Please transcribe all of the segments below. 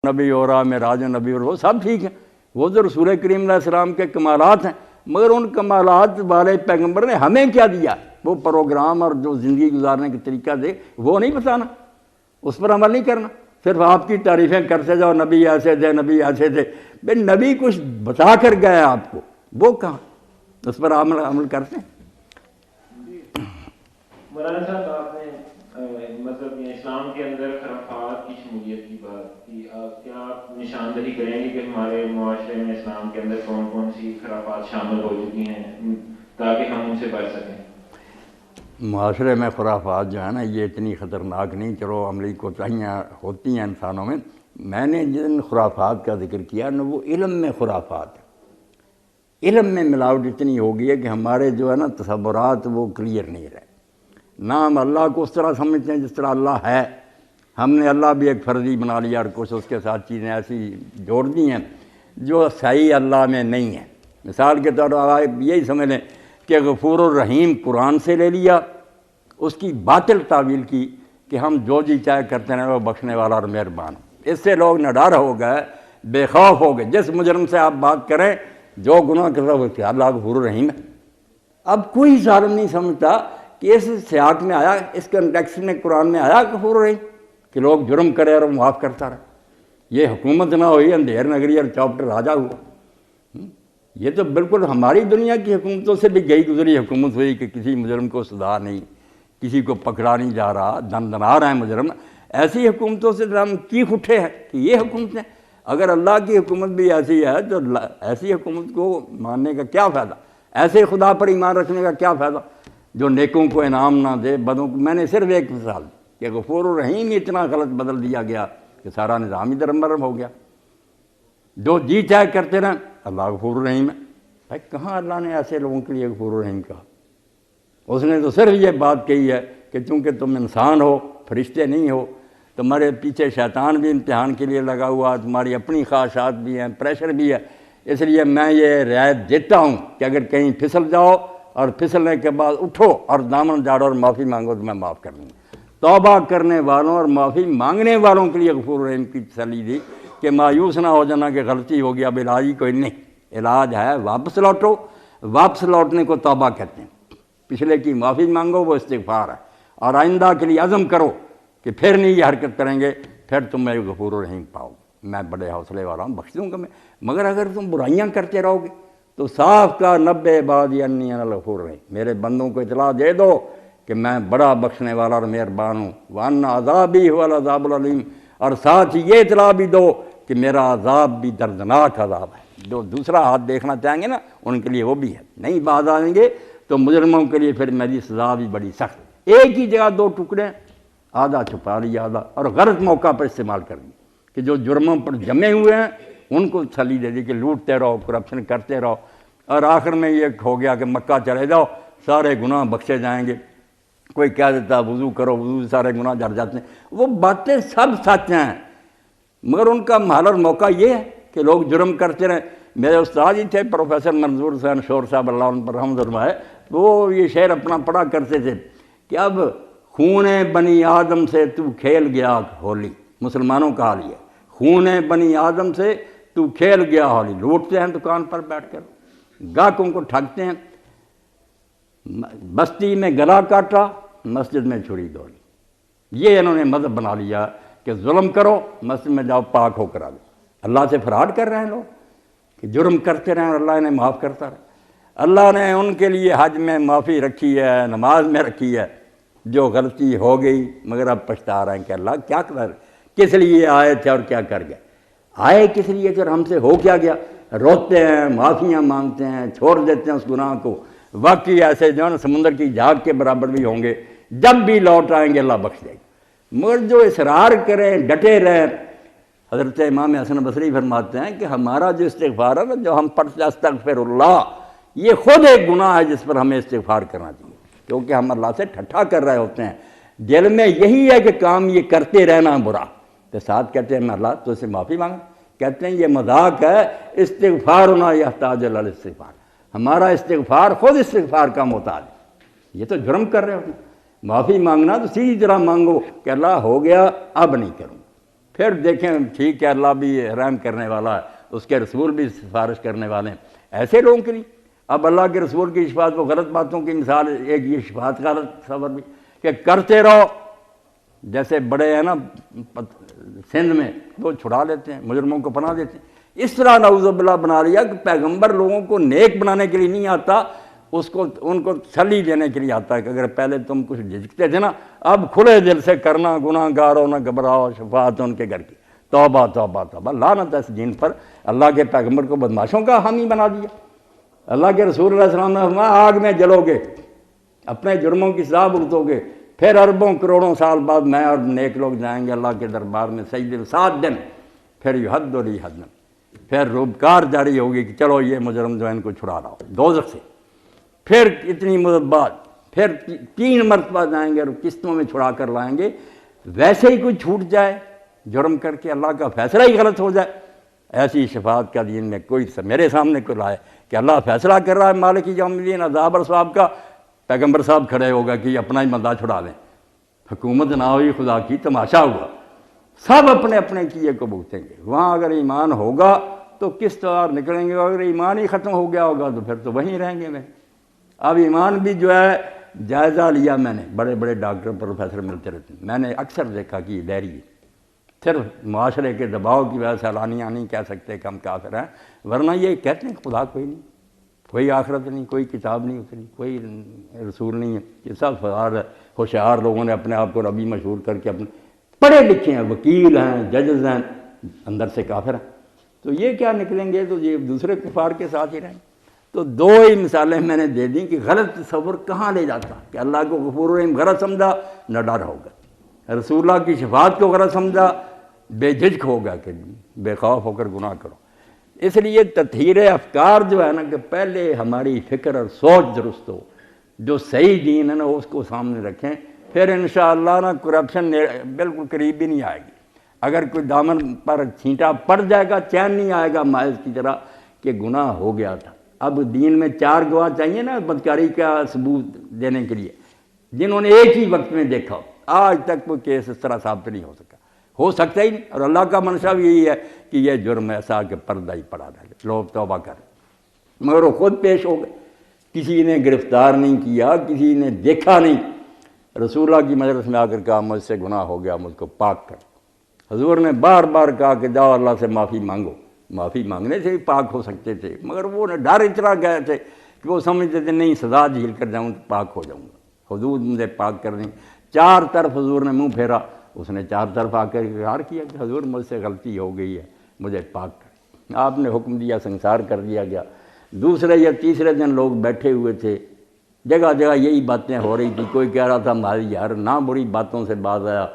نبی ہو رہا، معراج نبی ہو رہا، وہ سب ٹھیک ہے، وہ تو رسول کریم علیہ السلام کے کمالات ہیں، مگر ان کمالات والے پیغمبر نے ہمیں کیا دیا؟ وہ پروگرام اور جو زندگی گزارنے کا طریقہ دے وہ نہیں بتانا، اس پر عمل نہیں کرنا، صرف آپ کی تعریفیں کرتے جاؤ، نبی ایسے تھے، نبی ایسے تھے۔ بھئی نبی کچھ بتا کر گئے آپ کو، وہ کہاں اس پر عمل کرتے ہیں؟ مولانا صاحب آپ نے مطلب اسلام کے اندر خرافات کی شمولیت کی بات کی، کیا آپ نشاندہی کریں گے کہ ہمارے معاشرے میں اسلام کے اندر کون کون سی خرافات شامل ہو چکی ہیں تاکہ ہم ان سے بچ سکیں؟ معاشرے میں خرافات جو ہے نا یہ اتنی خطرناک نہیں، چلو عملی کوتاہیاں ہوتی ہیں انسانوں میں نے جن خرافات کا ذکر کیا نا وہ علم میں خرافات ہے، علم میں ملاوٹ اتنی ہو گئی ہے کہ ہمارے جو ہے نا تصورات وہ کلیئر نہیں رہے، نہ ہم اللہ کو اس طرح سمجھتے ہیں جس طرح اللہ ہے، ہم نے اللہ بھی ایک فرضی بنا لیا اور کچھ اس کے ساتھ چیزیں ایسی جوڑ دی ہیں جو صحیح اللہ میں نہیں ہے۔ مثال کے طور پر آپ یہی سمجھ لیں کہ غفور الرحیم قرآن سے لے لیا، اس کی باطل تعویل کی کہ ہم جو جی چاہے کرتے ہیں وہ بخشنے والا اور مہربان، اس سے لوگ نڈر ہو گئے، بے خوف ہو گئے، جس مجرم سے آپ بات کریں جو گناہ کرتا ہے وہ کہ اللہ غفور الرحیم ہے۔ اب کوئی ظالم نہیں سمجھتا کہ اس سیاق میں آیا، اس کنٹیکسٹ میں قرآن میں آیا غفور الرحیم کہ لوگ جرم کرے اور معاف کرتا رہے، یہ حکومت نہ ہوئی اندھیر نگری اور چاپٹر راجہ ہوا، یہ تو بالکل ہماری دنیا کی حکومتوں سے بھی گئی گزری حکومت ہوئی کہ کسی مجرم کو سزا نہیں، کسی کو پکڑا نہیں جا رہا، دندنا رہے ہیں مجرم، ایسی حکومتوں سے ہم چیخ اٹھے ہیں کہ یہ حکومتیں، اگر اللہ کی حکومت بھی ایسی ہے تو ایسی حکومت کو ماننے کا کیا فائدہ، ایسے خدا پر ایمان رکھنے کا کیا فائدہ جو نیکوں کو انعام نہ دے بدوں کو۔ میں نے صرف ایک مثال کہ غفور الرحیم ہی اتنا غلط بدل دیا گیا کہ سارا نظام ہی درمرم ہو گیا، جو جی چاہے کرتے رہیں اللہ غفور الرحیم ہے۔ بھائی کہاں اللہ نے ایسے لوگوں کے لیے غفور الرحیم کہا؟ اس نے تو صرف یہ بات کہی ہے کہ چونکہ تم انسان ہو، فرشتے نہیں ہو، تمہارے پیچھے شیطان بھی امتحان کے لیے لگا ہوا، تمہاری اپنی خواہشات بھی ہیں، پریشر بھی ہے، اس لیے میں یہ رعایت دیتا ہوں کہ اگر کہیں پھسل جاؤ اور پھسلنے کے بعد اٹھو اور دامن جاڑو اور معافی مانگو تو میں معاف کر دوں گا۔ توبہ کرنے والوں اور معافی مانگنے والوں کے لیے غفور الرحیم کی تسلی دی کہ مایوس نہ ہو جانا کہ غلطی ہوگی، اب علاج ہی کوئی نہیں، علاج ہے واپس لوٹو، واپس لوٹنے کو توبہ کہتے ہیں، پچھلے کی معافی مانگو وہ استغفار ہے، اور آئندہ کے لیے عزم کرو کہ پھر نہیں یہ حرکت کریں گے، پھر تم میں غفور الرحیم پاؤ، میں بڑے حوصلے والا ہوں، بخش دوں گا میں۔ مگر اگر تم برائیاں کرتے رہو گے تو صاف کا نبے عبادی انی انا الغفور الرحیم، میرے بندوں کو اطلاع دے دو کہ میں بڑا بخشنے والا اور مہربان ہوں، وان عذابی هو العذاب العلیم، اور ساتھ ہی یہ اطلاع بھی دو کہ میرا عذاب بھی دردناک عذاب ہے۔ جو دوسرا ہاتھ دیکھنا چاہیں گے نا ان کے لیے وہ بھی ہے، نہیں باز آئیں گے تو مجرموں کے لیے پھر میری سزا بھی بڑی سخت، ایک ہی جگہ دو ٹکڑے، آدھا چھپا لیا آدھا، اور غلط موقع پر استعمال کر دیا کہ جو جرموں پر جمے ہوئے ہیں ان کو تسلی دے دی کہ لوٹتے رہو، کرپشن کرتے رہو، اور آخر میں یہ ہو گیا کہ مکہ چلے جاؤ سارے گناہ بخشے جائیں گے۔ کوئی کہہ دیتا وضو کرو، وضو سے سارے گناہ جھڑ جاتے ہیں، وہ باتیں سب سچ ہیں، مگر ان کا محل اور موقع یہ ہے کہ لوگ جرم کرتے رہیں۔ میرے استاد ہی تھے پروفیسر منظور حسین شور صاحب، اللہ ان پر رحمت فرمائے، وہ یہ شعر اپنا پڑھا کرتے تھے کہ اب خون بنی آدم سے تو کھیل گیا ہولی، مسلمانوں کا حال یہ، خون بنی آدم سے تو کھیل گیا ہولی، لوٹتے ہیں دکان پر بیٹھ کر، گاہکوں کو ٹھگتے ہیں، بستی میں گلا کاٹا، مسجد میں چھری دوڑی، یہ انہوں نے مذہب بنا لیا کہ ظلم کرو مسجد میں جاؤ پاک ہو کر آ جاؤ۔ اللہ سے فراڈ کر رہے ہیں لوگ کہ جرم کرتے رہیں اور اللہ انہیں معاف کرتا رہے۔ اللہ نے ان کے لیے حج میں معافی رکھی ہے، نماز میں رکھی ہے، جو غلطی ہو گئی مگر اب پچھتا رہے ہیں کہ اللہ کیا کر رہے، کس لیے آئے تھے اور کیا کر گئے، آئے کس لیے تھے اور ہم سے ہو کیا گیا، روتے ہیں، معافیاں مانگتے ہیں، چھوڑ دیتے ہیں اس گناہ کو، واقعی ایسے جو ہے سمندر کی جھاگ کے برابر بھی ہوں گے، جب بھی لوٹ آئیں گے اللہ بخش دے گا۔ مگر جو اصرار کریں، ڈٹے رہیں، حضرت امام حسن بصری فرماتے ہیں کہ ہمارا جو استغفار ہے نا، جو ہم پڑھتے ہیں استغفر اللہ، یہ خود ایک گناہ ہے جس پر ہمیں استغفار کرنا چاہیے، کیونکہ ہم اللہ سے ٹھٹھا کر رہے ہوتے ہیں، دل میں یہی ہے کہ کام یہ کرتے رہنا برا، تو ساتھ کہتے ہیں میں اللہ تو اسے معافی مانگ، کہتے ہیں یہ مذاق ہے، استغفارنا یحتاج الی الاستغفار، ہمارا استغفار خود استغفار کا محتاج ہے، یہ تو جرم کر رہے ہوتے ہیں۔ معافی مانگنا تو سیدھی طرح مانگو کہ اللہ ہو گیا اب نہیں کروں، پھر دیکھیں ٹھیک ہے اللہ بھی رحم کرنے والا ہے، اس کے رسول بھی سفارش کرنے والے ہیں، ایسے لوگوں کے لیے۔ اب اللہ کے رسول کی شفاعت وہ غلط باتوں کی مثال ہے، ایک یہ شفاعت کا خبر بھی کہ کرتے رہو، جیسے بڑے ہیں نا سندھ میں وہ چھڑا لیتے ہیں، مجرموں کو پناہ دیتے ہیں، اس طرح نعوذ باللہ بنا لیا کہ پیغمبر لوگوں کو نیک بنانے کے لیے نہیں آتا، ان کو تسلی دینے کے لیے آتا ہے کہ اگر پہلے تم کچھ جھجکتے تھے نا، اب کھلے دل سے کرنا، گناہ گار ہونا، گھبراؤ، شفاعت ان کے گھر کی، توبہ توبہ توبہ۔ لعنت ہے اس دین پر، اللہ کے پیغمبر کو بدماشوں کا حامی بنا دیا۔ اللہ کے رسول علیہ السلام نے فرمایا آگ میں جلو گے، اپنے جرموں کی سزا بھگتو گے، پھر اربوں کروڑوں سال بعد میں اور نیک لوگ جائیں گے اللہ کے دربار میں سجدے میں 7 دن، پھر یحد لی حدن، پھر روبکار جاری ہوگی کہ چلو یہ مجرم جو ہے ان کو چھڑا لاؤ دوزخ سے، پھر اتنی مدت بعد پھر 3 مرتبہ جائیں گے اور قسطوں میں چھڑا کر لائیں گے۔ ویسے ہی کوئی چھوٹ جائے جرم کر کے، اللہ کا فیصلہ ہی غلط ہو جائے، ایسی شفاعت کا دین میں کوئی میرے سامنے کوئی لائے کہ اللہ فیصلہ کر رہا ہے مالک یوم الدین عذاب اور ثواب کا، پیغمبر صاحب کھڑے ہوگا کہ اپنا ہی بندہ چھڑا دیں، حکومت نہ ہوئی خدا کی، تماشا ہوا، سب اپنے اپنے کیے کو بھگتیں گے۔ وہاں اگر ایمان ہوگا تو کس طرح نکلیں گے، اگر ایمان ہی ختم ہو گیا ہوگا تو پھر تو وہیں رہیں گے۔ میں اب ایمان بھی جو ہے جائزہ لیا میں نے، بڑے بڑے ڈاکٹر پروفیسر ملتے رہتے ہیں، میں نے اکثر دیکھا کہ یہ ڈیری ہے، صرف معاشرے کے دباؤ کی وجہ سے اعلانیہ نہیں کہہ سکتے کہ ہم کافر ہیں، ورنہ یہ کہتے ہیں خدا کوئی نہیں، کوئی آخرت نہیں، کوئی کتاب نہیں اتری، کوئی رسول نہیں ہے، یہ سب ہوشیار لوگوں نے اپنے آپ کو ربی مشہور کر کے اپنے پڑھے لکھے ہیں، وکیل ہیں، ججز ہیں، اندر سے کافر ہیں، تو یہ کیا نکلیں گے، تو یہ دوسرے کفار کے ساتھ ہی رہیں۔ تو 2 ہی مثالیں میں نے دے دیں کہ غلط تصور کہاں لے جاتا کہ اللہ کو غفور رحیم غلط سمجھا، نہ ڈر ہوگا، رسول اللہ کی شفاعت کو غلط سمجھا، بے جھجک ہوگا کہ بے خوف ہو کر گناہ کرو۔ اس لیے تطہیر افکار جو ہے نا کہ پہلے ہماری فکر اور سوچ درست ہو، جو صحیح دین ہے نا اس کو سامنے رکھیں، پھر انشاءاللہ نا کرپشن بالکل قریب بھی نہیں آئے گی۔ اگر کوئی دامن پر چھینٹا پڑ جائے گا چین نہیں آئے گا ماعز کی طرح کہ گناہ ہو گیا تھا۔ اب دین میں 4 گواہ چاہیے نا بدکاری کا ثبوت دینے کے لیے، جنہوں نے ایک ہی وقت میں دیکھا، آج تک کوئی کیس اس طرح ثابت نہیں ہو سکتا ہی نہیں، اور اللہ کا منشا بھی یہی ہے کہ یہ جرم ایسا کہ پردہ ہی پڑا رہے، لوگ توبہ کریں، مگر وہ خود پیش ہو گئے، کسی نے گرفتار نہیں کیا، کسی نے دیکھا نہیں، رسول اللہ کی مجلس میں آ کر کہا مجھ سے گناہ ہو گیا، مجھ کو پاک کر۔ حضور نے بار بار کہا کہ جاؤ اللہ سے معافی مانگو، معافی مانگنے سے بھی پاک ہو سکتے تھے، مگر وہ ڈر اتنا گئے تھے کہ وہ سمجھتے تھے نہیں سزا جھیل کر جاؤں تو پاک ہو جاؤں گا، حدود مجھے پاک کرنی۔ 4 طرف حضور نے منہ پھیرا، اس نے 4 طرف آ کر اقرار کیا کہ حضور مجھ سے غلطی ہو گئی ہے، مجھے پاک کر۔ آپ نے حکم دیا، سنسار کر دیا گیا۔ دوسرے یا تیسرے دن لوگ بیٹھے ہوئے تھے، جگہ جگہ یہی باتیں ہو رہی تھی، کوئی کہہ رہا تھا ہماری یار نہ بری باتوں سے باز آیا،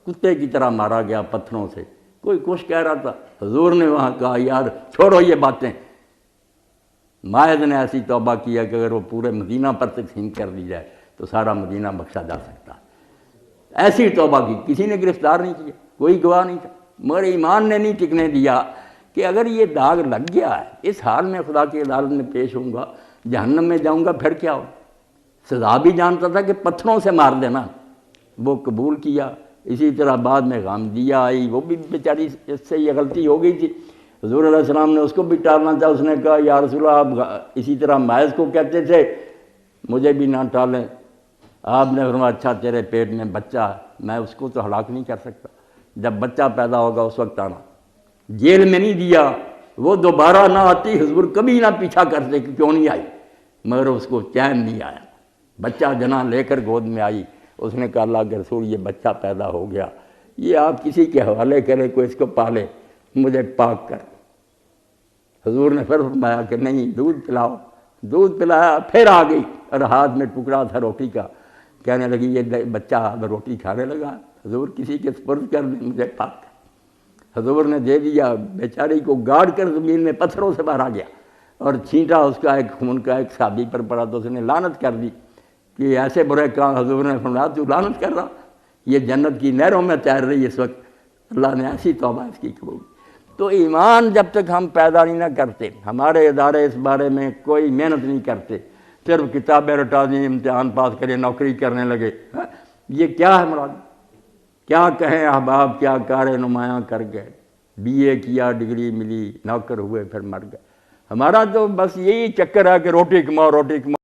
کتے کی طرح مارا گیا پتھروں سے، کوئی کچھ کہہ رہا تھا۔ حضور نے وہاں کہا یار چھوڑو یہ باتیں، ماعز نے ایسی توبہ کیا کہ اگر وہ پورے مدینہ پر تقسیم کر دی جائے تو سارا مدینہ بخشا جا سکتا، ایسی توبہ کی، کسی نے گرفتار نہیں کیا، کوئی گواہ نہیں تھا، مگر ایمان نے نہیں ٹکنے دیا کہ اگر یہ داغ لگ گیا ہے، اس حال میں خدا کی عدالت میں پیش ہوں گا، جہنم میں جاؤں گا، پھر کیا ہو؟ سزا بھی جانتا تھا کہ پتھروں سے مار دینا، وہ قبول کیا۔ اسی طرح بعد میں غامدیہ آئی، وہ بھی بیچاری اس سے یہ غلطی ہو گئی تھی، حضور علیہ السلام نے اس کو بھی ٹالنا چاہا، اس نے کہا یا رسول اللہ آپ اسی طرح ماعز کو کہتے تھے، مجھے بھی نہ ٹالیں۔ آپ نے فرمایا اچھا تیرے پیٹ میں بچہ ہے، میں اس کو تو ہلاک نہیں کر سکتا، جب بچہ پیدا ہوگا اس وقت آنا۔ جیل میں نہیں دیا، وہ دوبارہ نہ آتی، حضور کبھی نہ پیچھا کرتے کہ کیوں نہیں آئی، مگر اس کو چین نہیں آیا، بچہ جنا لے کر گود میں آئی، اس نے کہا اللہ کے رسول یہ بچہ پیدا ہو گیا، یہ آپ کسی کے حوالے کریں، کوئی اس کو پالے، مجھے پاک کر۔ حضور نے پھر فرمایا کہ نہیں دودھ پلاؤ، دودھ پلایا، پھر آ گئی اور ہاتھ میں ٹکڑا تھا روٹی کا، کہنے لگی یہ بچہ روٹی کھانے لگا، حضور کسی کے سپرد کر دیں، مجھے پاک کر۔ حضور نے دے دیا، بیچاری کو گاڑ کر زمین میں پتھروں سے باہر آ گیا، اور چھینٹا اس کا ایک خون کا ایک صحابی پر پڑا تو اس نے لعنت کر دی کہ ایسے برے کام، حضور نے فرمایا تو لعنت کر رہا، یہ جنت کی نہروں میں تیر رہی اس وقت، اللہ نے ایسی توبہ اس کی قبول۔ تو ایمان جب تک ہم پیدا نہیں نہ کرتے، ہمارے ادارے اس بارے میں کوئی محنت نہیں کرتے، صرف کتابیں رٹا دیں، امتحان پاس کریں، نوکری کرنے لگے، یہ کیا ہے مراد؟ کیا کہیں احباب کیا کار نمایاں کر گئے، بی اے کیا ڈگری ملی نوکر ہوئے پھر مر گئے۔ ہمارا تو بس یہی چکر ہے کہ روٹی کماؤ روٹی کماؤ۔